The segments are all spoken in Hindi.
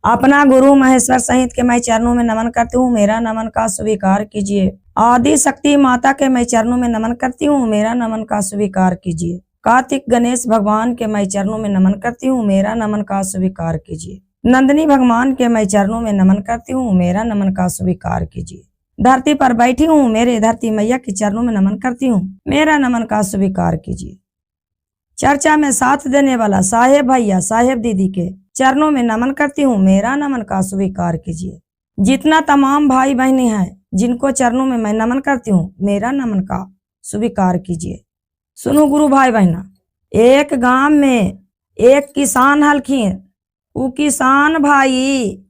अपना गुरु महेश्वर सहित के मैं चरणों में नमन करती हूँ, मेरा नमन का स्वीकार कीजिए। आदि शक्ति माता के मैं चरणों में नमन करती हूँ, मेरा नमन का स्वीकार कीजिए। कार्तिक गणेश भगवान के मैं चरणों में नमन करती हूँ, मेरा नमन का स्वीकार कीजिए। नंदिनी भगवान के मैं चरणों में नमन करती हूँ, मेरा नमन का स्वीकार कीजिए। धरती पर बैठी हूँ, मेरे धरती मैया के चरणों में नमन करती हूँ, मेरा नमन का स्वीकार कीजिए। चर्चा में साथ देने वाला साहेब भैया साहेब दीदी के चरणों में नमन करती हूँ, मेरा नमन का स्वीकार कीजिए। जितना तमाम भाई बहनें हैं जिनको चरणों में मैं नमन करती हूँ, मेरा नमन का स्वीकार कीजिए। सुनो गुरु भाई बहना, एक गांव में एक किसान हलखिन। वो किसान भाई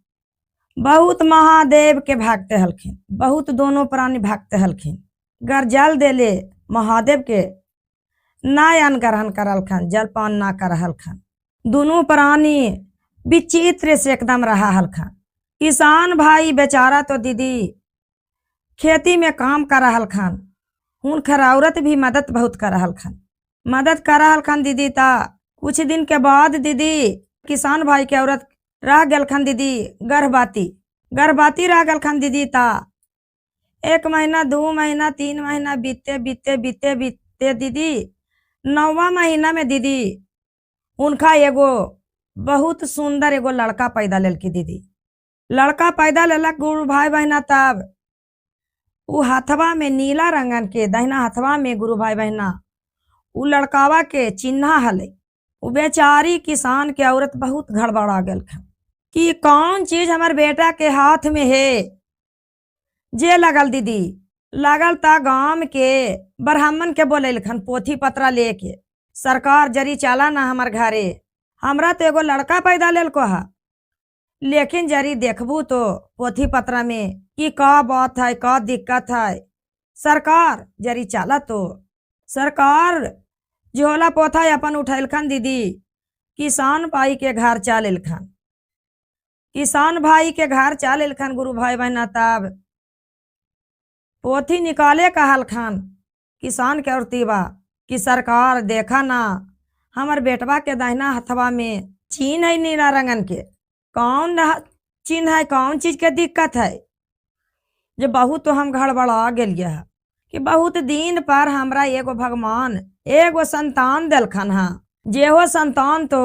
बहुत महादेव के भक्त हलखिन, बहुत दोनों प्राणी भक्त हलखिन। गर जल देले महादेव के ना अन्न ग्रहण करलखन, जलपान ना करहलखन। दोनों प्राणी विचित्र से एकदम रहा हलखन। किसान भाई बेचारा तो दीदी खेती में काम कर हलखन, हुनकर औरत भी मदद बहुत कर हलखन। मदद कर हलखन दीदी ता कुछ दिन के बाद दीदी किसान भाई के औरत रह गलखन दीदी गर्भवती रह गलखन दीदी ता 1 महीना 2 महीना 3 महीना बीते बीते बीते बीते दीदी 9वां महीना में दीदी उनका एगो बहुत सुंदर एगो लड़का पैदा लेलकी दीदी। लड़का पैदा लेलक गुरु भाई बहना, तब उ हथवा में नीला रंगन के दहिना हथवा में गुरु भाई बहना उ लड़कावा के चिन्हा हले। उ बेचारी किसान के औरत बहुत गड़बड़ा गल कि कौन चीज हमार बेटा के हाथ में है। जे लगल दीदी लगल ता गांव के ब्राह्मण के बोलेलखन पोथी पत्रा लेके, सरकार जरी चला ना हमार घरे, हमरा तो एगो लड़का पैदा लेल को है, लेकिन जरी देखबू तो पोथी पत्रा में कि का बात है का दिक्कत है, सरकार जरी चला। तो सरकार झोला पोथा अपन उठेलखन दीदी, किसान भाई के घर चलेलखन। किसान भाई के घर चलेलखन गुरु भाई बहना, तब पोथी निकाले कहलखन किसान के औरतीबा कि सरकार देखा ना हमार बेटवा के दाहिना हथवा में चिन्ह है नीला रंगन के, कौन चिन्ह है, कौन चीज के दिक्कत है। जो बहुत तो हम गड़बड़ा गेलिए है कि बहुत दिन पर हमरा एगो भगवान एगो संतान दिलखन है, जेहो संतान तो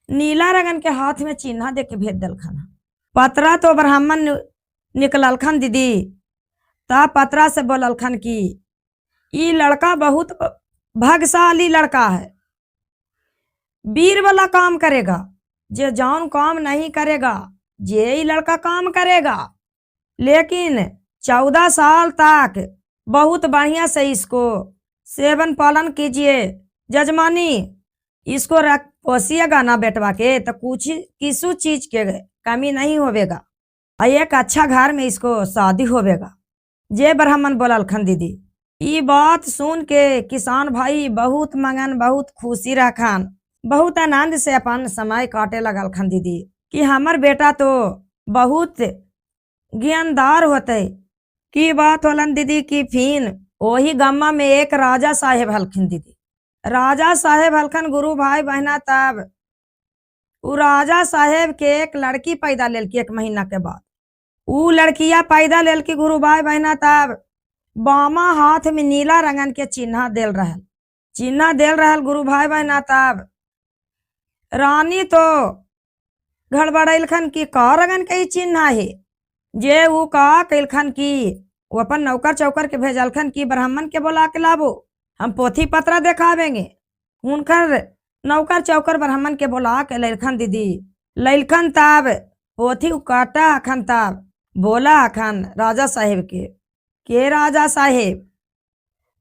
नीला रंगन के हाथ में चिन्ह दे के भेज दिलखन है। पतरा तो ब्राह्मण निकललखन दीदी, ता पतरा से बोललखन कि ये लड़का बहुत भाग्यशाली लड़का है, वीर वाला काम करेगा, जे जौन काम नहीं करेगा जे ही लड़का काम करेगा। लेकिन 14 साल तक बहुत बढ़िया से इसको सेवन पालन कीजिए जजमानी, इसको रख पोसिएगा ना बेटवा के, तो कुछ किसी चीज के कमी नहीं होवेगा, एक अच्छा घर में इसको शादी होवेगा। जे ब्राह्मण बोललखन दीदी। ये बात सुन के किसान भाई बहुत मगन बहुत खुशी रखन, बहुत आनंद से अपन समय काटे लगलखन दीदी कि हमार बेटा तो बहुत ज्ञानदार होते। की बात होलन दीदी की फिर वही गम्मा में एक राजा साहेब हलखिन दीदी। राजा साहेब हलखन गुरु भाई बहना, तब उ राजा साहेब के एक लड़की पैदा लेलकी 1 महीना के बाद। उ लड़किया पैदा लेलकी गुरु भाई बहना, तब बामा हाथ में नीला रंगन के चिन्ह देल रहल गुरु भाई बहना। तब रानी तो गड़बड़ैलखन कि का रंगन के चिन्ह है, जे उ का कैलखन कि वो अपन नौकर चौकर के भेजलखन कि ब्राह्मण के बोला के लाबो, हम पोथी पत्रा देखावेंगे। उनकर नौकर चौकर ब्राह्मण के बोला के लैलखन दीदी, लैलखन तब पोथी काटा हखन, तब बोला हखन राजा साहेब के राजा साहेब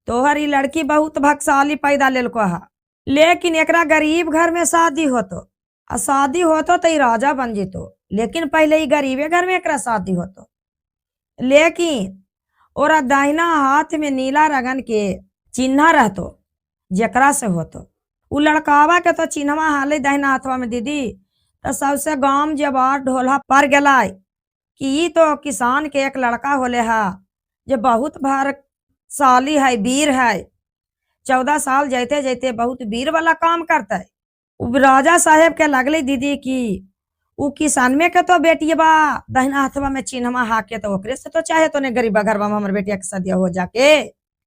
तोहर ई लड़की बहुत भाग्यशाली पैदा लेल को है, लेकिन एकरा गरीब घर में शादी होतो, आ शादी होतो तो राजा बन जीतो, लेकिन पहले ही गरीबे घर में एकरा शादी होतो। लेकिन ओरा दाहिना हाथ में नीला रंगन के चिन्ह रहतो, जकरा से होतो उ लड़कावा के तो चिन्हवा हाले दाहिना हाथवा में दीदी। तो सबसे गांव जबार ढोला पर गलाय कि ये तो किसान के एक लड़का होले है जो बहुत भाग्यशाली है, वीर है, 14 साल जैते जैते बहुत वीर वाला काम करता है। राजा साहेब के लगले दीदी की उ किसान में के तो बेटी बा दहिना हथवा में चिन्हवा हाके तो ओकरे से तो चाहे तो ने गरीबा घरवा में हमर बेटिया के सदिया हो जाके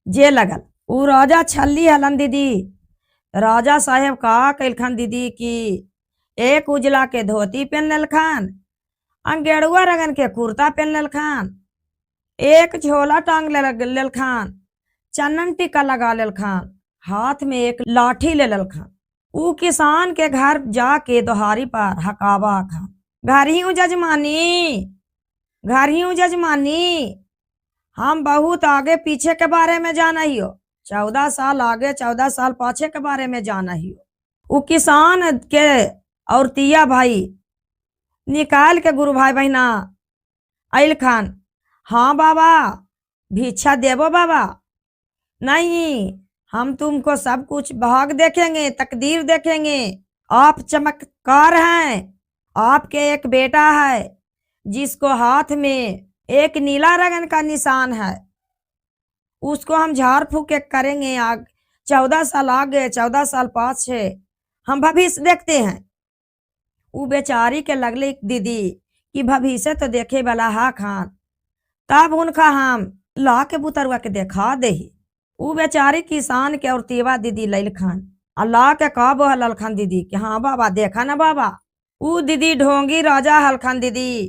जे लगल। उ राजा छल्ली हलन दीदी। राजा साहेब का कैलखन दीदी की एक उजला के धोती पहन लेलखन, गेरुआ रंगन के कुर्ता पहन लेलखन, एक झोला टांग लेलखन, चंदन टीका लगा लेलखन, हाथ में एक लाठी ले लेलखन। उ किसान के घर जाके दोहारी पर हकावा खान, घर ही जजमानी, घर ही जजमानी, हम बहुत आगे पीछे के बारे में जाना ही हो, 14 साल आगे 14 साल पाछे के बारे में जाना ही हो। उ किसान के और तिया भाई निकाल के गुरु भाई बहना आइल खान, हाँ बाबा भिक्षा देवो बाबा, नहीं हम तुमको सब कुछ भाग देखेंगे, तकदीर देखेंगे, आप चमत्कार हैं। आपके एक बेटा है जिसको हाथ में एक नीला रंग का निशान है, उसको हम झाड़ फूक करेंगे, 14 साल आगे 14 साल पाछे हम भविष्य देखते हैं। उ बेचारी के लगले दीदी कि भविष्य तो देखे वाला हा खान, तब उनका हम ला के बुतरुआ के देखा दे। उ बेचारी किसान के और तीवा दीदी लैल खान, अल्लाह के का बोहल खान दीदी कि हाँ बाबा देखा ना बाबा। उ दीदी ढोंगी राजा हलखान दीदी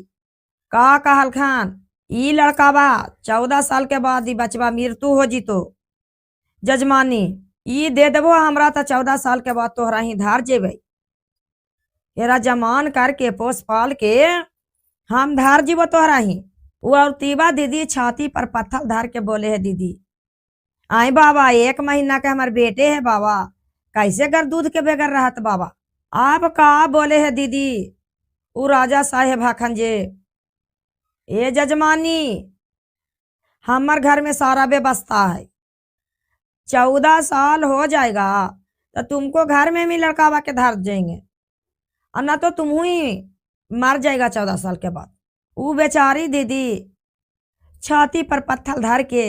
का कहल खान, ई लड़का बा 14 साल के बाद ई बचवा मृत्यु हो जीतो, जजमानी ई दे देबो हमरा तो 14 साल के बाद तोहरा ही धार जेबे, एरा जमान करके पोस पाल के हम धार जीवो तोहरा ही। वो और तीवा दीदी छाती पर पत्थर धार के बोले है दीदी, आई बाबा 1 महीना के हमारे बेटे है बाबा, कैसे घर दूध के बगैर रहत बाबा। आप का बोले है दीदी। उ राजा साहेब हखन जे, ए जजमानी हमार घर में सारा व्यवस्था है, 14 साल हो जाएगा तो तुमको घर में भी लड़कावा के धार जाएंगे, और ना तो तुम ही मर जाएगा 14 साल के बाद। उ बेचारी दीदी छाती पर पत्थर धर के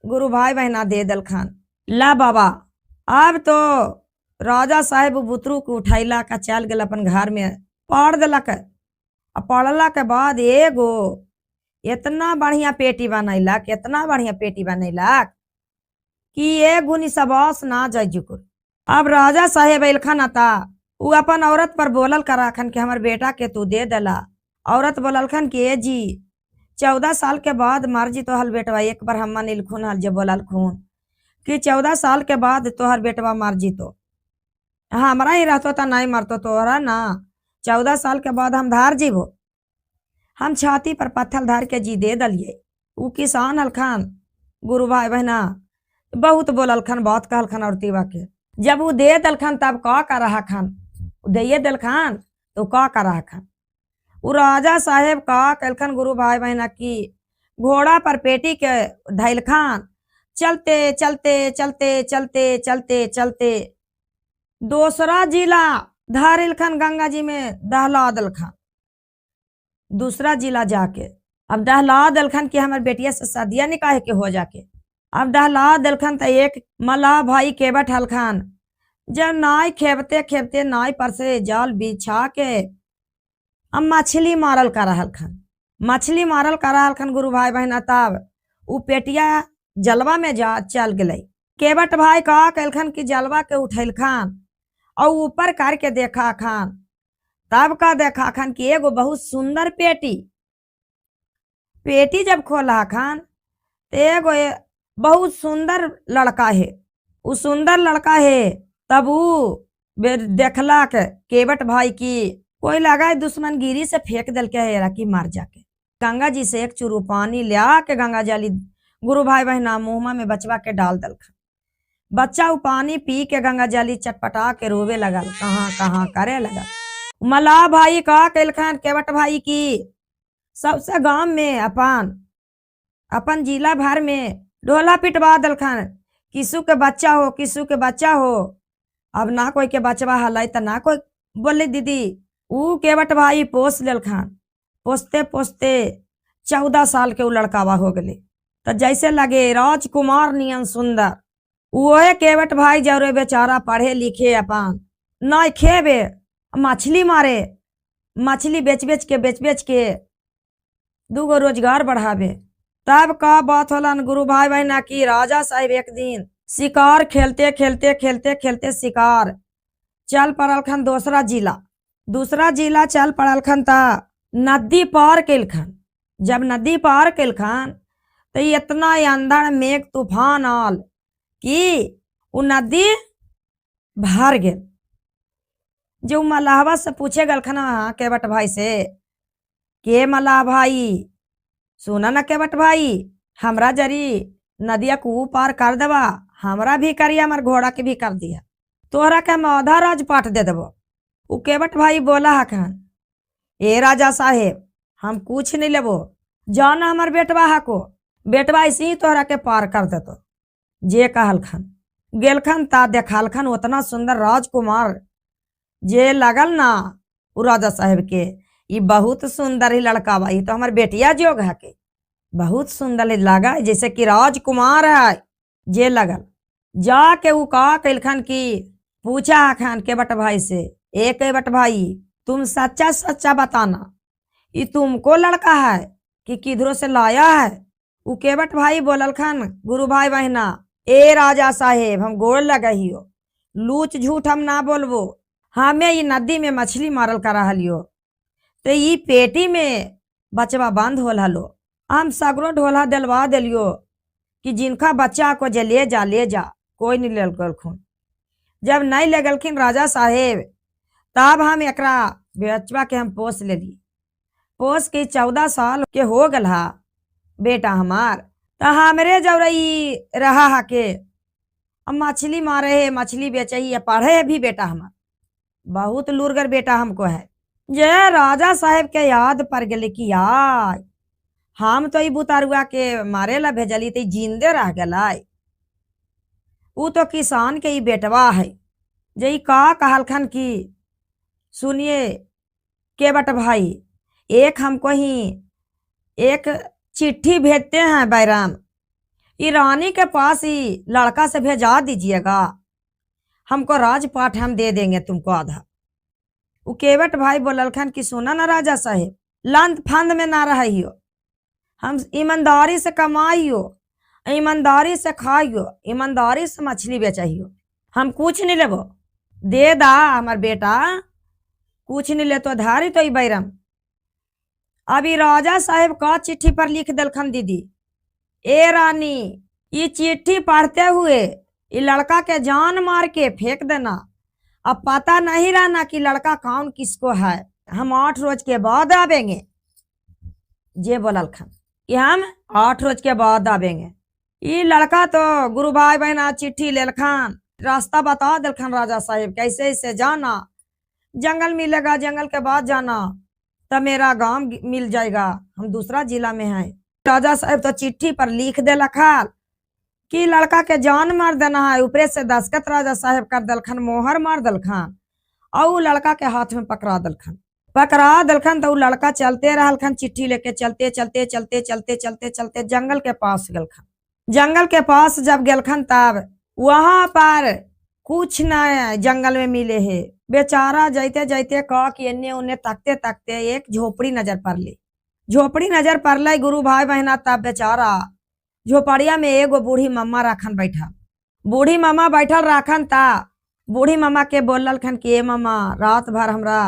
गुरु भाई बहना दे दल खान, ला बाबा। अब तो राजा साहेब बुतरू को उठैला का चल गल अपन घर में, पढ़ दिलक, पढ़ला के बाद एगो इतना बढ़िया पेटी बनैलक, इतना बढ़िया पेटी बनैलक कि एक गुनी सबस ना जाय जुकुर। अब राजा साहेब अइलखन अता उ अपन औरत पर बोलल कराखन कि हमर बेटा के तू दे दला। औरत बोललखन कि ए जी 14 साल के बाद मर जी तो हल बेटवा, एक बार हम नीलखून हल जे बोललखून कि 14 साल के बाद तोहर बेटवा मर जी तो हमरा ही रहतो तो नहीं मरतो तोहरा ना, 14 साल के बाद हम धार जीवो। हम छाती पर पत्थर धार के जी दे दलिए। उ किसान हलखन गुरु भाई बहना बहुत बोललखन, बहुत कहलखन और तीवा के। जब वो दे दलखन तब का कर रहा खन, दे दलखन तो का कर रहा खन। उ राजा साहेब का कहलखन गुरु भाई बहना की घोड़ा पर पेटी के धैलखन, चलते चलते चलते चलते चलते चलते दूसरा जिला धारिलखन, गंगा जी में दहला दलखन, दूसरा जिला जाके अब दहला दलखन कि हमारे बेटिया से शादिया निकाह के हो जाके। अब दहला दलखन तो एक मल्लाह भाई केवट हलखन, जब नाई खेबते खेबते नाई पर से जाल बिछा के अब मछली मारल कर हलखन, मछली मारल कर हलखन गुरु भाई बहना। तब उ पेटिया जलवा में जा चल गई। केवट भाई का कहलखन कि जलवा के उठैलखन और ऊपर करके देखा खान, तब का देखा खान कि एगो बहुत सुंदर पेटी, पेटी जब खोला खान तो एगो बहुत सुंदर लड़का है। उ सुंदर लड़का है तब उ देखला के केवट भाई की कोई लगा दुश्मन गिरी से फेंक दल के है कि मार जाके। गंगा जी से एक चुरू पानी लिया के गंगा जली गुरु भाई बहना मुँह में बचवा के डाल दलखन। बच्चा उ पानी पी के गंगा जली चटपटा के रोवे लगल, कहाँ कहाँ करे लगल। मल्लाह भाई का कहलखन केवट भाई की सबसे गांव में अपन जिला भर में ढोला पिटवा दलखन, किसु के बच्चा हो किसु के बच्चा हो। अब ना कोई के बचवा हलाई तो ना कोई बोले दीदी। उ केवट भाई पोस लेलखन, पोसते पोसते 14 साल के उ लड़कावा हो गले तो जैसे लगे राजकुमार नियन सुंदर। वह केवट भाई जरूर बेचारा पढ़े लिखे अपन नहीं खेबे मछली मारे मछली बेच बेच के दूगो रोजगार बढ़ावे। तब का बात होला गुरु भाई बहना की राजा साहेब एक दिन शिकार खेलते खेलते खेलते खेलते शिकार चल पड़ल खन दूसरा जिला चल पड़ल खन ता नदी पार कैलखन। जब नदी पार कैलखन तो इतना अंधड़ मेघ तूफान आल कि वो नदी भर गेल। जो मल्लाहवा से पूछे गलखन केवट भाई से के मल्लाह भाई सुना न केवट भाई हमरा जरी नदिया को पार कर देवा, हमरा भी करिया हमार घोड़ा के भी कर दिया, तोहरा के हम आधा राजपाट दे देबो। उ केवट भाई बोला हखन ए राजा साहेब हम कुछ नहीं लेबो, जाना हमार बेटवा हको, बेटवा इसी तोहरा के पार कर देतो। जे कहलखन गेलखन ता देखालखन उतना सुंदर राजकुमार जे लगल ना उ राजा साहेब के ये बहुत सुंदर ही लड़का बा, तो हमार बेटिया जोग है के बहुत सुंदर ही लगा जैसे कि राजकुमार है। जे लगल जाके उ का कैलखन की पूछा हखन केवट भाई से ए केवट भाई तुम सच्चा सच्चा बताना ये तुमको लड़का है कि किधरों से लाया है। उ केवट भाई बोललखन गुरु भाई बहना ए राजा साहेब हम गोड़ लगहियो, लूच झूठ हम ना बोलबो, हमें ये नदी में मछली मारल कर रहियो तो ये पेटी में बचवा बंद होल हलो, हम सगरो ढोला दिलवा दिलियो कि जिनका बच्चा को जे ले जा कोई नहीं ले गलखुन। जब नहीं ले गलखिन राजा साहेब तब हम एकरा बचवा के हम पोस ले ली। पोस के 14 साल के हो गल हा बेटा हमार, तो हमरे जवरई रहा हा के अब मछली मारे है, मछली बेचे ही पढ़े है भी बेटा हमार, बहुत लुरगर बेटा हमको है। जे राजा साहेब के याद पड़ गए कि यार हम तो बुतारुआ के मारे ला भेजली तो जिंदे रह गए, वो तो किसान के ही बेटवा है। जे का कहलखन की सुनिए केवट भाई एक हमको ही एक चिट्ठी भेजते हैं बैराम, ईरानी के पास ही लड़का से भेजा दीजिएगा, हमको राजपाट हम दे देंगे तुमको आधा। वो केवट भाई बोललखन कि सुना ना राजा साहेब लंद फंद में ना रहियो, हम ईमानदारी से कमाइयो, ईमानदारी से खाइयो, ईमानदारी से मछली बेचियो, हम कुछ नहीं लेबो, दे दा हमार बेटा कुछ नहीं ले तो धारी तो बैरम। अभी राजा साहेब का चिट्ठी पर लिख दिलखन दीदी ए रानी ये चिट्ठी पढ़ते हुए ये लड़का के जान मार के फेंक देना, अब पता नहीं रहना कि लड़का कौन किसको है, हम 8 रोज के बाद आवेंगे। जे बोललखन कि हम 8 रोज के बाद आवेंगे। ये लड़का तो गुरु भाई बहना चिट्ठी लेलखन, रास्ता बता दिलखन राजा साहेब कैसे इसे जाना, जंगल मिलेगा, जंगल के बाद जाना तब मेरा गांव मिल जाएगा, हम दूसरा जिला में हैं। राजा साहेब तो चिट्ठी पर लिख दे लखल कि लड़का के जान मार देना है, ऊपरे से दस्खत राजा साहेब कर दलखन, मोहर मार दलखन और लड़का के हाथ में पकड़ा दलखन तो लड़का चलते रहलखन, चिट्ठी लेके चलते चलते चलते चलते चलते चलते जंगल के पास गलखन। जंगल के पास जब गलखन तब वहां पर कुछ न जंगल में मिले है। बेचारा जाते जाते कह कि एने उन्ने तकते तकते एक झोपड़ी नजर पड़ ली गुरु भाई बहना। तब बेचारा झोपड़िया में एगो बूढ़ी मम्मा राखन बैठा, बूढ़ी मम्मा बैठल राखन ता बूढ़ी मम्मा के बोललखन कि ए मम्मा रात भर हमरा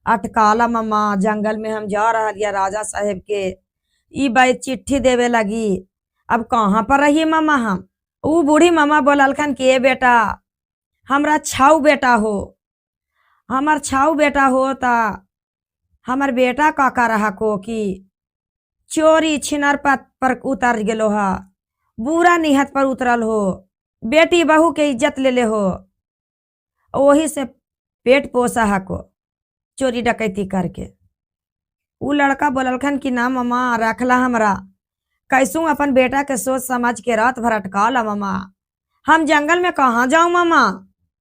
अटकाला मम्मा, जंगल में हम जा रहा राजा साहेब के ई बाई चिट्ठी देवे लगी, अब कहाँ पर रही मम्मा हम। ऊ बूढ़ी मम्मा बोललखन कि ए बेटा हमरा छाऊ बेटा हो, हमार छाऊ बेटा हो ता हमार बेटा का रहा को कि चोरी छिनर पर उतर गेलो हा, बुरा निहत पर उतरल हो, बेटी बहू के इज्जत ले हो, वही से पेट पोसा हा को चोरी डकैती करके। उ लड़का बोललखन कि ना मम्मा रखला हमरा, कैसू अपन बेटा के सोच समझ के रात भर अटकाला मम्मा, हम जंगल में कहाँ जाऊं मम्मा,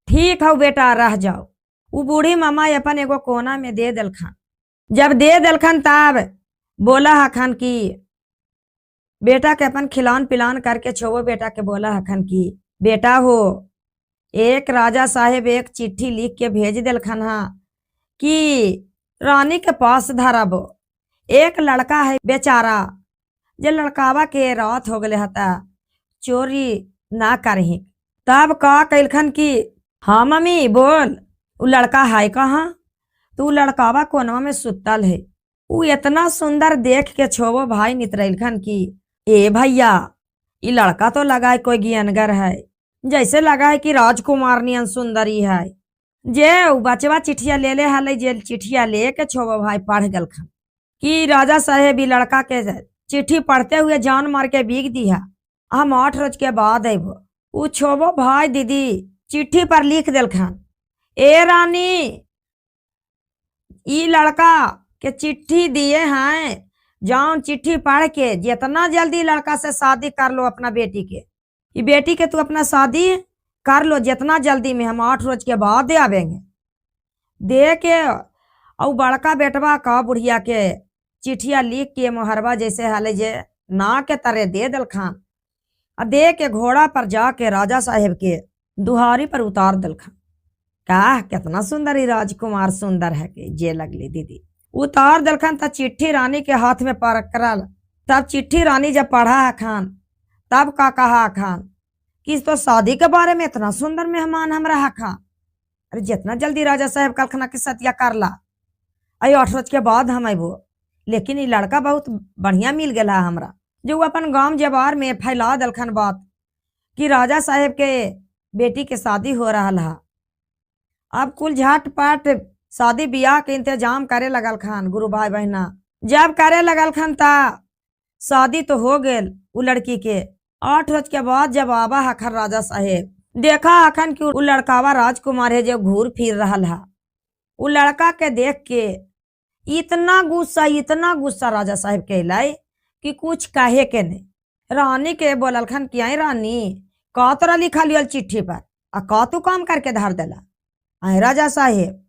ठीक है बेटा रह जाओ। वो बूढ़ी मम्मा अपन एगो कोना में दे दिलखन। जब दे दिलखन तब बोला हखन कि बेटा के अपन खिलान पिलान करके छोवो बेटा के बोला हखन कि बेटा हो एक राजा साहेब एक चिट्ठी लिख के भेज दिलखन हा कि रानी के पास धरबो। एक लड़का है बेचारा, जे लड़कावा के रात हो गले हता, चोरी ना करही। तब का कैलखन की, हाँ मम्मी बोल, उ लड़का है कहाँ? तो उ लड़कावा कोनवा में सुतल है। उ इतना सुंदर देख के छोवो भाई नितरैलखन की, ए भैया, ये लड़का तो लगा है कोई ज्ञानगर है, जैसे लगा है कि राजकुमार नियन सुंदरी है। जे उ बचवा चिट्ठिया ले हल, जे चिट्ठिया ले के छोवो भाई पढ़ गलखन कि राजा साहेब ई लड़का के चिट्ठी पढ़ते हुए जान मार के बीग दिया, हम 8 रोज के बाद अबो। उ छोवो भाई दीदी चिट्ठी पर लिख दिलखन, ए रानी, ई लड़का के चिट्ठी दिए हैं, जाऊन चिट्ठी पढ़ के जितना जल्दी लड़का से शादी कर लो अपना बेटी के, ये बेटी के तू अपना शादी कर लो जितना जल्दी में, हम 8 रोज के बाद दे आवेंगे। दे के और बड़का बेटवा का बुढ़िया के चिट्ठिया लिख के मोहरबा जैसे हाले जे ना के तरह दे दलखान, और दे के घोड़ा पर जाके राजा साहेब के दुहारी पर उतार दलखान। का कितना सुंदर ही राजकुमार सुंदर है कि जे लगली दीदी। उतार दलखन तब चिट्ठी रानी के हाथ में पकड़ल। तब चिट्ठी रानी जब पढ़ा है खान, तब का कहा खान कि तो शादी के बारे में इतना सुंदर मेहमान हम रहा खान, अरे जितना जल्दी राजा साहेब कलखना के सतिया कर ला, आई 8 रोज के बाद हम अबो। लेकिन ये लड़का बहुत बढ़िया मिल गया हमरा, जो अपन गांव जबार में फैला दलखन बात कि राजा साहेब के बेटी के शादी हो रहा है। अब कुल झटपट शादी ब्याह के इंतजाम करे लगल खान गुरु भाई बहना। जब करे लगल खान ता शादी तो हो गेल उ लड़की के। 8 रोज के बाद जब आवा हखर राजा साहेब, देखा हखन कि उ लड़कावा राजकुमार है जो घूर फिर रहा है। उ लड़का के देख के इतना गुस्सा राजा साहेब के लाई कि कुछ कहे के नहीं। रानी के बोलल खन कि आई रानी, का तोरा लिखा लियल चिट्ठी पर, आ का तू काम करके धर देला? आई राजा साहेब,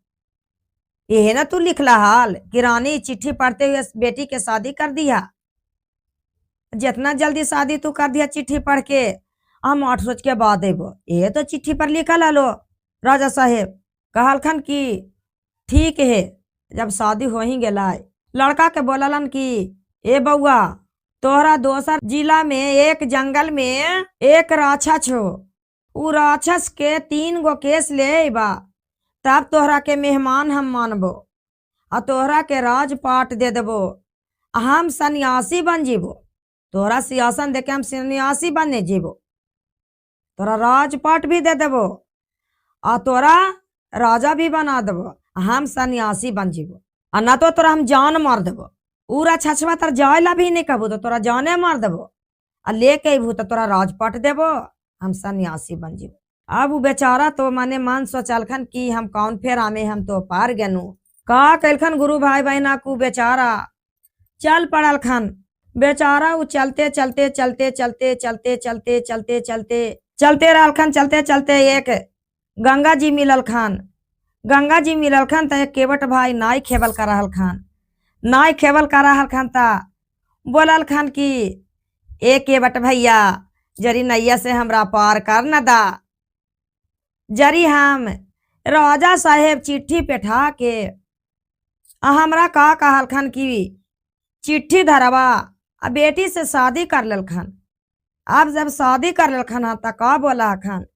ये ना तू लिखला हाल कि रानी चिट्ठी पढ़ते हुए बेटी के शादी कर दिया, जितना जल्दी शादी तू कर दिया चिट्ठी पढ़ के, हम 8 रोज के बाद एबो। ये तो चिट्ठी पर लिखल हलो। राजा साहेब कहलखन कि ठीक है। जब शादी हो ही गया, लड़का के बोललन कि ए बउआ, तोहरा दोसर जिला में एक जंगल में एक राक्षस हो, उ राक्षस के 3 गो केस ले बा, तब तोहरा के मेहमान हम मानबो, आ तोहरा के राजपाट दे देबो, हम सन्यासी बन जीबो। तोहरा सिंहासन देके हम सन्यासी बने जीबो, तोरा राजपाट भी दे देबो, आ तोरा राजा भी बना देबो, हम सन्यासी बन जीबो। आ ना तो तोरा हम जान मार देबो। पूरा छछवा तर जायला भी नहीं कहबो तो तोरा जाने मार देबो, आ लेके अबू तो तोरा राजपाट देबो, हम सन्यासी बन जीबो। अब वो बेचारा तो माने मन सोचलखन कि हम कौन फेर आमे, हम तो पार गनु। का कैलखन गुरु भाई बहना को बेचारा चल पड़ल खन। बेचारा वो चलते चलते चलते चलते चलते चलते चलते चलते चलते रहल खन। चलते चलते एक गंगा जी मिलल खान। गंगा जी मिलल खान तो एक केवट भाई नाई खेवल कर रहल खान। नाई खेवल कर रहल खान ता बोलल खान कि ए केवट भैया, जरी नैया से हमरा पार कर न दा, जरी हम राजा साहेब चिट्ठी पेठा के हमरा का कहल खन कि चिट्ठी धरवा, आ बेटी से शादी कर लेल खन। अब जब शादी कर लेल खन तो का बोला खन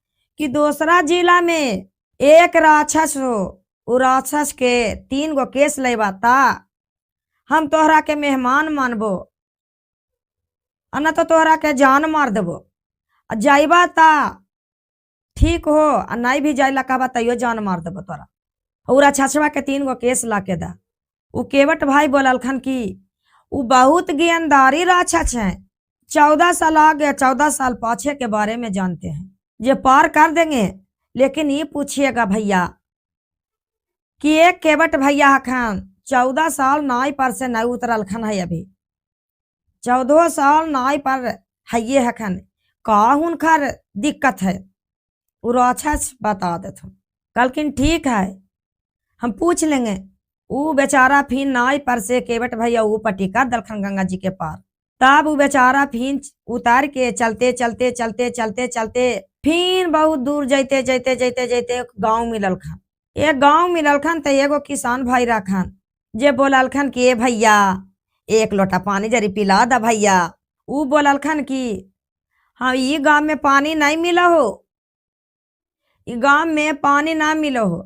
कि दूसरा जिला में एक राक्षस हो, उ राक्षस के 3 गो केस लेबा ता हम तोहरा के मेहमान मानबो, न तो तोहरा के जान मार देबो। जाइबा ता ठीक हो, आ नहीं भी जाइला कहबा तैयो जान मार देबो तोरा। और छछवा के 3 गो केस ला के दा। उ केवट भाई बोलल खन कि उ बहुत ज्ञानदारी राक्षस है, 14 साल आगे 14 साल पाछे के बारे में जानते हैं, ये पार कर देंगे। लेकिन ये पूछिएगा भैया कि एक केवट भैया खान 14 साल नाई पर से नहीं उतरल खन है, अभी 14 साल नाई पर है ये हखन, का हुनकर दिक्कत है वो राक्षस बता देते। कलकिन ठीक है हम पूछ लेंगे। वो बेचारा फिर नाई पर से केवट भैया वो पटिका दलखन गंगा जी के पार। तब वो बेचारा फिर उतार के चलते चलते चलते चलते चलते फिर बहुत दूर जाते जाते जाते जाते गांव मिलल खान। एक गांव मिलल खान तो एगो किसान भाई रखन। जे बोललखन कि ए भैया एक लोटा पानी जरी पिला दा भैया। ऊ बोललखन कि हाँ ई गांव में पानी नहीं मिला हो, ई गांव में पानी ना मिलो हो।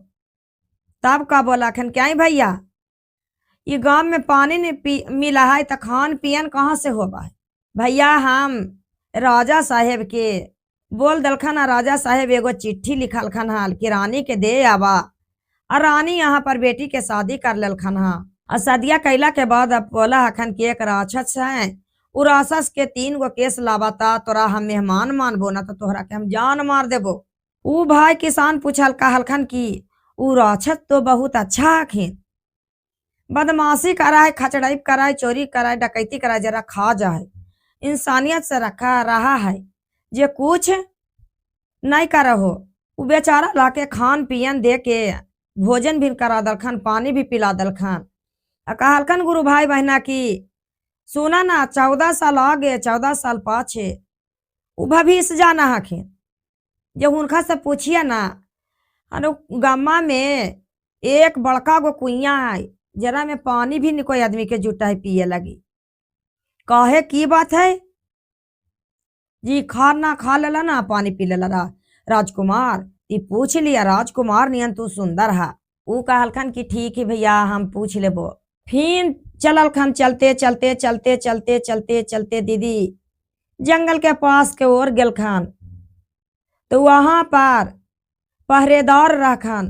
तब का बोलाखन क्या भैया ये गांव में पानी नहीं मिला है तो खान पियन कहाँ से होगा है। भैया हम राजा साहेब के बोल दलखन राजा साहेब एगो चिट्ठी लिखलखन हाल कि रानी के दे आवा, और रानी यहाँ पर बेटी के शादी कर ललखन हा। और शादिया कैला के बाद अब बोला हखन कि एक राक्षस है, उ राक्षस के 3 गो केस लावाता, तोरा हम मेहमान मानबो ना तो तोहरा के हम जान मार देबो। ऊ भाई किसान पूछल कहलखन कि ऊ राक्षस तो बहुत अच्छा हखिन, बदमाशी कराए, खचड़ाई कराए, चोरी कराए, डकैती कराए, जरा खा जाए, इंसानियत से रखा रहा है, जे कुछ नहीं करा हो। उ बेचारा लाके खान पियन दे के भोजन भी करा दलखन, पानी भी पिला दलखन। कहलखन गुरु भाई बहना की सुना ना 14 साल आगे 14 साल पाछे उ भविष्य जाना हखिन। जब उनका से पूछिया ना अरे गम्मा में एक बड़का गो कुइया है, जरा में पानी भी नहीं कोई आदमी के जुटा है पिए लगी। काहे की बात है जी, खाना खा लेला ना पानी पी लेला राजकुमार। ती पूछ लिया राजकुमार नियन तू सुंदर है। ऊ कहलखन कि ठीक है भैया हम पूछ लेबो। फिर चललखन, चलते चलते चलते चलते चलते चलते दीदी जंगल के पास के ओर गेलखन तो वहां पर पहरेदार रखन,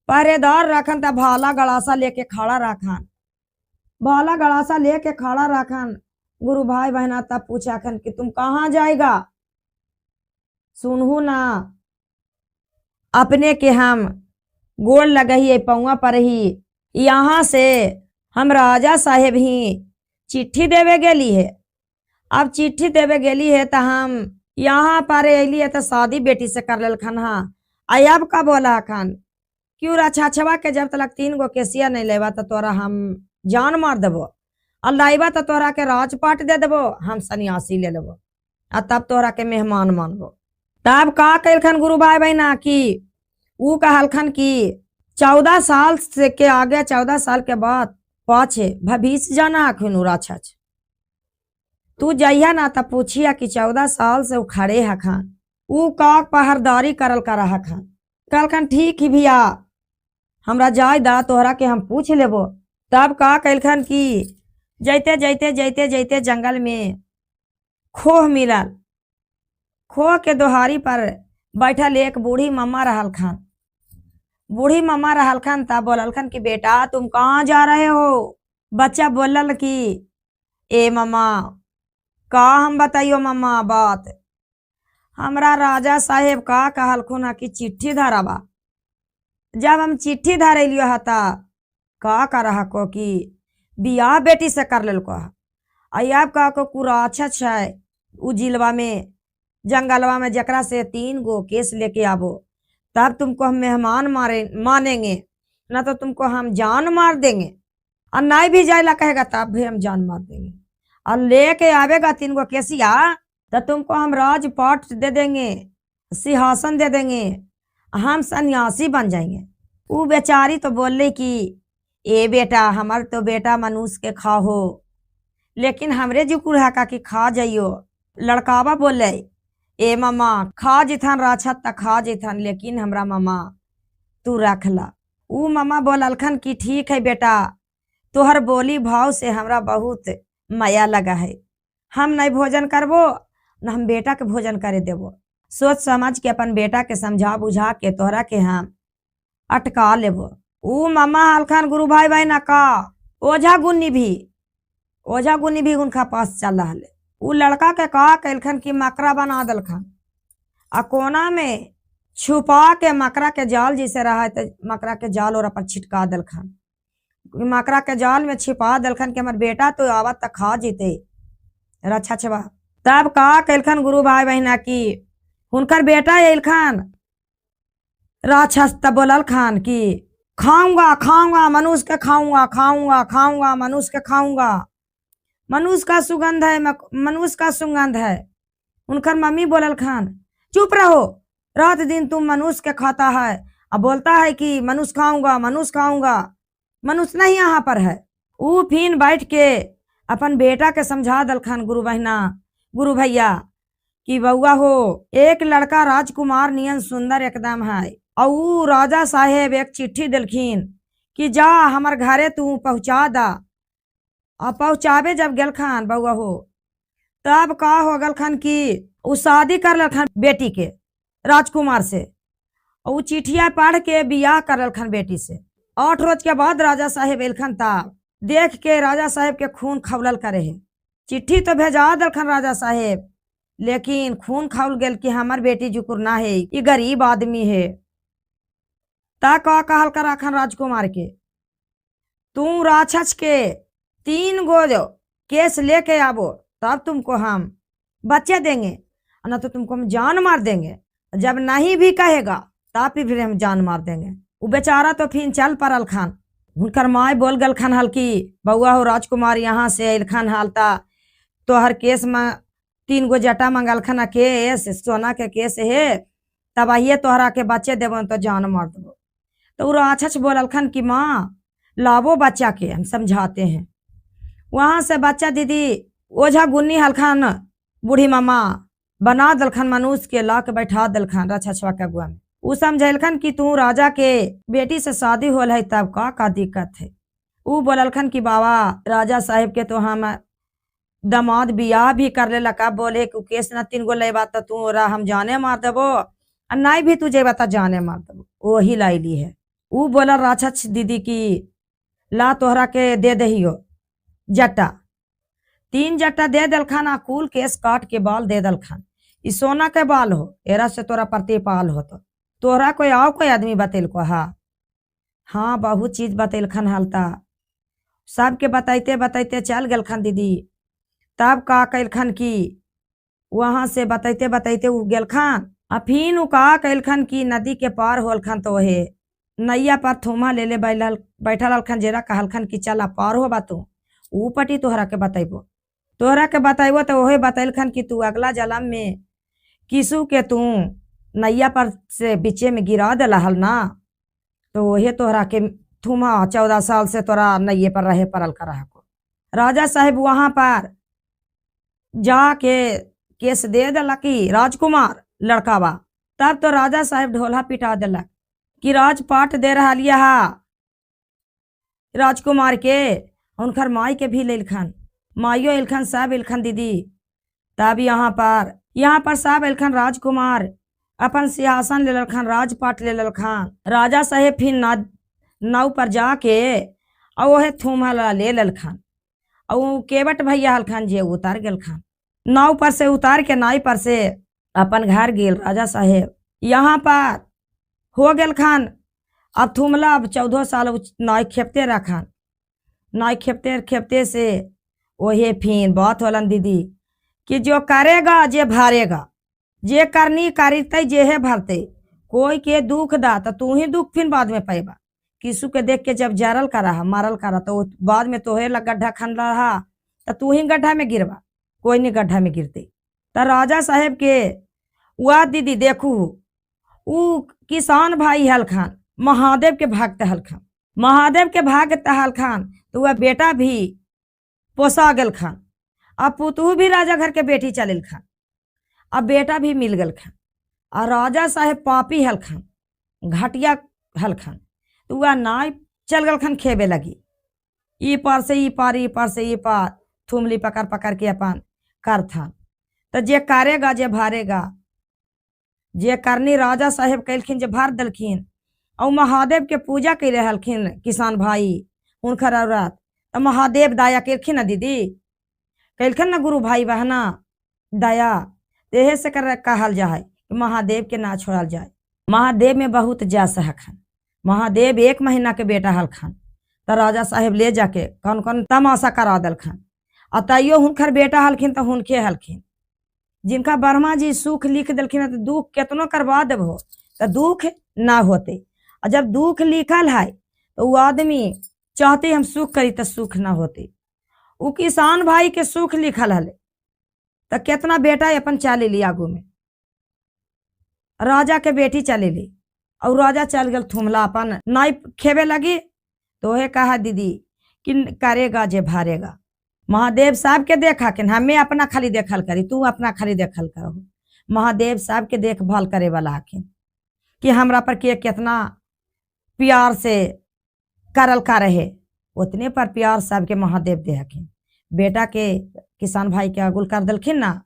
पहरेदार रखन तब भाला गड़ासा लेके खड़ा रखन, भाला गड़ासा लेके खड़ा रखन। गुरु भाई बहना तब पूछाखन कि तुम कहाँ जाएगा, सुनहू ना अपने के हम गोड़ लगही पौआ पर ही, यहाँ से हम राजा साहेब ही चिट्ठी देवे गेली है। अब चिट्ठी देवे गेली है तो हम यहाँ पर अली है तो शादी बेटी से कर ललखन हा। अब का बोला खन क्यों रछाछवा के जब तक 3 गो केसिया नहीं लेवा तो तोरा हम जान मार देबो, और लाइबा तो तोरा के राजपाट दे देबो, हम सन्यासी ले लेबो, और तब तोरा के मेहमान मानबो। तब का कहलखन गुरु भाई बहना की ऊ कहलखन कि 14 साल से के आगे 14 साल के बाद पाछे भविष्य जाना हखिन उ राक्षस। तू जइया ना तब पूछिया कि 14 साल से उ खड़े हखन, ऊ का पहरदारी करल कर हखन। कहलखन ठीक ही भैया हमरा जाय दा, तोहरा के हम पूछ लेबो। तब का कहलखन कि जैते जैते जैते जैते जंगल में खोह मिलल, खोह के दोहारी पर बैठल एक बूढ़ी मम्मा रहलखन। बूढ़ी मम्मा रहलखन तब बोललखन कि बेटा तुम कहाँ जा रहे हो। बच्चा बोलल कि ए मम्मा का हम बताइयो मम्मा बात, हमरा राजा साहेब का कहलखुन कि चिट्ठी धराबा। जब हम चिट्ठी धरेलियो हता का करह को कि बियाह बेटी से कर लेलको। अब का को कुराछछ है उ जिलवा में जंगलवा में जकरा से 3 गो केस लेके आबो, तब तुमको हम मेहमान मानेंगे, ना तो तुमको हम जान मार देंगे, और नहीं भी जायला कहेगा तब भी हम जान मार देंगे। और लेके आवेगा 3 गो केसिया तो तुमको हम राजपाट दे देंगे, सिंहासन दे देंगे, हम सन्यासी बन जाएंगे। वो बेचारी तो बोले कि ए बेटा हमार तो बेटा मनुष्य के खा हो, लेकिन हमरे जो कुल्हा की खा जाइयो। लड़कावा बोले ए मामा खा जिथन राक्षस तक खा जिथन, लेकिन हमरा मामा तू रख ला। ऊ मामा बोललखन कि ठीक है बेटा, तोहर बोली भाव से हमरा बहुत माया लगा है, हम नहीं भोजन करबो न हम बेटा के भोजन करे देबो। सोच समझ के अपन बेटा के समझा बुझा के तोहरा के हम अटका लेबो। ऊ मामा हलखन गुरु भाई बहना का ओझा गुन्नी भी उनका पास चल रहा है। ऊ लड़का के का कैलखन कि मकरा बना दलखन, आ कोना में छुपा के मकरा के जाल जैसे रहा है तो मकरा के जाल और पर छिटका दलखन, मकरा के जाल में छिपा दलखन कि हमार बेटा तो आवत तक खा जीते रक्षा छवा। तब का कैलखन गुरु भाई बहना की उनकर बेटा एलखन राक्षस, तब बोलल खान कि खाऊंगा खाऊंगा मनुष्य के खाऊंगा खाऊंगा खाऊंगा मनुष्य के खाऊंगा, मनुष्य का सुगंध है, मनुष्य का सुगंध है। उनकर मम्मी बोलल खान चुप रहो, रात दिन तुम मनुष्य के खाता है, अब बोलता है कि मनुष्य खाऊंगा मनुष्य खाऊंगा। मनुष्य ही यहाँ पर है। ऊ फिन बैठ के अपन बेटा के समझा दलखन गुरु बहना गुरु भैया कि बउआ हो, एक लड़का राजकुमार नियन सुंदर एकदम है, और ऊ राजा साहेब एक चिट्ठी दिलखिन कि जा हमर घरे तू पहुँचा दा। और पहुँचावे जब गेलखन बउआ हो, तब का हो गलखन कि ऊ शादी कर लखन बेटी के राजकुमार से, और ऊ चिट्ठिया पढ़ के बियाह कर लखन बेटी से। 8 रोज के बाद राजा साहेब एलखन, तब देख के राजा साहेब के खून खौलल करे है। चिट्ठी तो भेजा दलखन राजा साहेब, लेकिन खून खौल गेल कि हमर बेटी जुकुर ना है, ये गरीब आदमी है। ता का कहल कर अखन राजकुमार के, तू राक्षस के 3 गो केस लेके आवो, तब तुमको हम बच्चे देंगे, न तो तुमको हम जान मार देंगे। जब नहीं भी कहेगा तब फिर हम जान मार देंगे। वो बेचारा तो फिर चल पड़ल खान। उनकर माय बोल गल खान हल्की, बउआ हो राजकुमार यहाँ से अल हालता तो हर केस में 3 गो जटा मंगल खान केस सोना के केस है, तब आइए तोहरा के बच्चे देव तो जान मार देवो। तो राक्षस बोलल खान कि माँ लावो बच्चा के, हम समझाते हैं। वहां से बच्चा दीदी ओझा गुन्नी हलखान बूढ़ी मामा बना दलखन, मनुष्य के ला के बैठा दलखन राक्षसवा के अगुआ में। ऊ समझलखन कि तू राजा के बेटी से शादी होल है, तब का दिक्कत है। ऊ बोललखन कि बाबा राजा साहेब के तो हम दामाद बियाह भी कर ले लका, बोले कि केस न 3 गो लेबा तो तू हम जाने मार देबो, और नहीं भी तू जेबा तो जाने मार देबो, वही लाइली है। ऊ बोला राक्षस दीदी की ला तोहरा के दे दहियो जट्टा, 3 जट्टा दे दलखन, आ कुल केस काट के बाल दे दलखन। ई सोना के बाल हो, एरा से तोरा प्रतिपाल हो। तो तोहरा कोई आदमी बतेल को? हाँ बहुत चीज बतेलखन हलता, सबके बताइते बताइते चल गलखन दीदी। तब का कैलखन कि वहां से बताइते बताइते उ गेलखन, आ फिर उ का कैलखन कि नदी के पार होलखन, तो हे नैया पर थोमा ले ले बैठल हलखन, जेरा कहलखन कि चल पार हो तू, ऊ पटी तोहरा के बतैबो तो वही बतैलखन कि तू अगला जन्म में किसु के तू नैया पर से बीचे में गिरा दिला हल ना, तो वही तोहरा के थुमा 14 साल से तोरा नैये पर रहे पड़ल कर को। राजा साहेब वहां पर जाके केस दे दिलक कि राजकुमार लड़कावा। तब तो राजा साहेब ढोला पिटा दिलक कि राजपाट दे रहा लिया राजकुमार के। उनकर माई के भी लेलखन, माइयो एलखन, सब एलखन दीदी। तब यहाँ पर सब एलखन, राजकुमार अपन सिंहासन ले ललखन, राजपाट ले ललखन। राजा साहेब फिर नाव पर जाके और वह थूमा ले ललखन, और केवट भैया हलखन जे उतार गेलखन। नाव पर से उतार के नाई पर से अपन घर गेल राजा साहेब। यहाँ पर हो गेलखन, अब थुमला, अब 14 साल नाई खेपते रखन। नाई खेपते खेपते से वही फिर बात होलन दीदी कि जो करेगा जे भरेगा, जे करनी करीते जे है भरते। कोई के दुख दा तो तू ही दुख फिर बाद में पैबा। किसु के देख के जब जरल करा मारल करा तो बाद में तोहे गड्ढा खन रहा तो तू ही गड्ढा में गिरबा, कोई नहीं गड्ढा में गिरते। तो राजा साहेब के वह दीदी देखू, ऊ किसान भाई हलखान, महादेव के भक्त हलखान, महादेव के भक्त हलखान। तो वह बेटा भी पोसा गल खान, अब पुतहू भी राजा घर के बेटी चलिल खान, अब बेटा भी मिल गल खान। और राजा साहेब पापी हलखान, घटिया हलखान। तो वह नाई चल गल खान, खेबे लगी, ई पार से ई पार, ई पार से ई पार, थुमली पकड़ पकड़ के अपन कर था। तो जे करेगा जे भरेगा, जे करनी राजा साहेब कैलखिन जे भर दलखिन। और महादेव के पूजा कैले हलखिन किसान भाई उनकर औरत, तो महादेव दया करखिन न दीदी, कैलखिन न गुरु भाई बहना दया। तेहे से कर कहल जाए कि महादेव के ना छोड़ल जाए। महादेव में बहुत जस हखन। महादेव 1 महीना के बेटा हलखन, तो राजा साहेब ले जाके कौन कौन तमाशा करा दलखन। और तैयो हुनकर बेटा हलखिन तो हुनके हलखिन, जिनका ब्रह्मा जी सुख लिख दलखिन, तो दुख केतनो करवा देबो तो दुख ना होते। और जब दुख लिखल है तो वो आदमी चाहते हम सुख करी तो सुख ना होते। वो किसान भाई के सुख लिखल हले तो कितना बेटा अपन चले ली आगू में, राजा के बेटी चले ली। और राजा चल गल थुमला अपन नाई खेबे लगी। तोहे कहा दीदी कि करेगा जे भारेगा। महादेव साहब के देखा कि हमें अपना खाली देखल करी, तू अपना खाली देखल करो। महादेव साहब के देखभाल करे वाला हकिन कि हमरा पर के कितना प्यार से करल का रहे, उतने पर प्यार साहब के महादेव दे हकिन। बेटा के किसान भाई के अगुल कर दिलखिन ना,